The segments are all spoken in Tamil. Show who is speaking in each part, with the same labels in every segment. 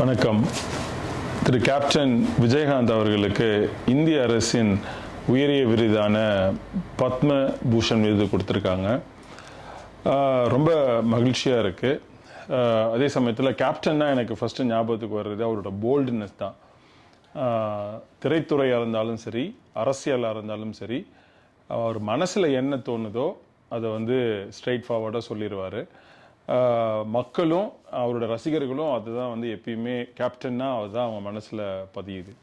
Speaker 1: வணக்கம். திரு கேப்டன் விஜயகாந்த் அவர்களுக்கு இந்திய அரசின் உயரிய விருதான பத்ம பூஷன் விருது கொடுத்துருக்காங்க. ரொம்ப மகிழ்ச்சியாக இருக்குது. அதே சமயத்தில் கேப்டன்னா எனக்கு ஃபஸ்ட்டு ஞாபகத்துக்கு வர்றது அவரோட போல்டுனஸ் தான். திரைத்துறையாக இருந்தாலும் சரி, அரசியலாக இருந்தாலும் சரி, அவர் மனசில் என்ன தோணுதோ அதை வந்து ஸ்ட்ரெயிட் ஃபார்வர்டாக சொல்லிடுவார். மக்களும் அவரோட ரசிகர்களும் அதுதான் வந்து எப்பயுமே கேப்டன்னா அதுதான் அவங்க மனசில் பதியுது.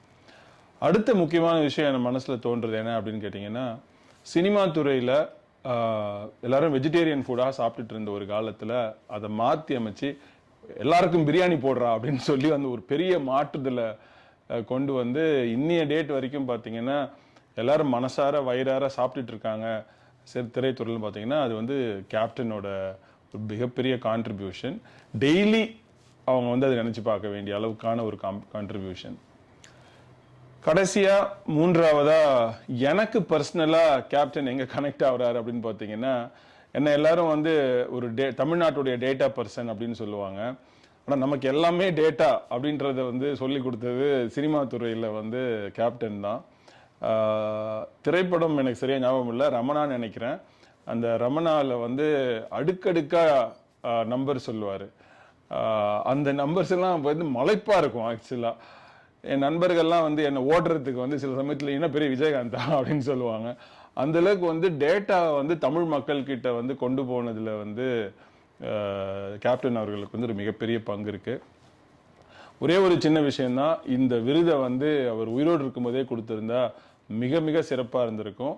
Speaker 1: அடுத்த முக்கியமான விஷயம் என் மனசில் தோன்றுறது என்ன அப்படின்னு கேட்டிங்கன்னா, சினிமா துறையில் எல்லாரும் வெஜிடேரியன் ஃபுட்டாக சாப்பிட்டுட்டு இருந்த ஒரு காலத்தில் அதை மாற்றி அமைச்சு எல்லாருக்கும் பிரியாணி போடுறா அப்படின்னு சொல்லி வந்து ஒரு பெரிய மாற்றுதலை கொண்டு வந்து இன்னைய டேட் வரைக்கும் பார்த்தீங்கன்னா எல்லாரும் மனசார வயிறார சாப்பிட்டுட்டு இருக்காங்க. சரி, திரைத்துறையில் பார்த்தீங்கன்னா அது வந்து கேப்டனோட மிகப்பெரிய கான்ட்ரிபியூஷன். டெய்லி அவங்க வந்து அதை நினச்சி பார்க்க வேண்டிய அளவுக்கான ஒரு கான்ட்ரிபியூஷன். கடைசியாக மூன்றாவதா எனக்கு பர்சனலாக கேப்டன் எங்கே கனெக்ட் ஆகுறாரு அப்படின்னு பார்த்தீங்கன்னா, என்ன எல்லாரும் வந்து ஒரு தமிழ்நாட்டுடைய டேட்டா பர்சன் அப்படின்னு சொல்லுவாங்க. ஆனால் நமக்கு எல்லாமே டேட்டா அப்படின்றத வந்து சொல்லி கொடுத்தது சினிமா துறையில் வந்து கேப்டன் தான். திரைப்படம் எனக்கு சரியாக ஞாபகம் இல்லை, ரமணான்னு நினைக்கிறேன். அந்த ரமணாவில் வந்து அடுக்கடுக்காக நம்பர் சொல்லுவார். அந்த நம்பர்ஸ் எல்லாம் வந்து மலைப்பாக இருக்கும். ஆக்சுவலாக என் நண்பர்கள்லாம் வந்து என்னை ஓடுறதுக்கு வந்து சில சமயத்தில் என்ன பெரிய விஜயகாந்தா அப்படின்னு சொல்லுவாங்க. அந்தளவுக்கு வந்து டேட்டா வந்து தமிழ் மக்கள்கிட்ட வந்து கொண்டு போனதில் வந்து கேப்டன் அவர்களுக்கு வந்து ஒரு மிகப்பெரிய பங்கு இருக்குது. ஒரே ஒரு சின்ன விஷயந்தான், இந்த விருதை வந்து அவர் உயிரோடு இருக்கும்போதே கொடுத்துருந்தா மிக மிக சிறப்பாக இருந்திருக்கும்,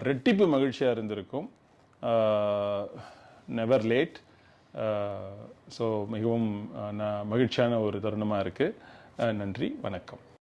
Speaker 1: ரெட்டிப்பு மகிழ்ச்சியாக இருந்திருக்கும். Never late. ஸோ மிகவும் மகிழ்ச்சியான ஒரு தருணமாக இருக்குது. நன்றி, வணக்கம்.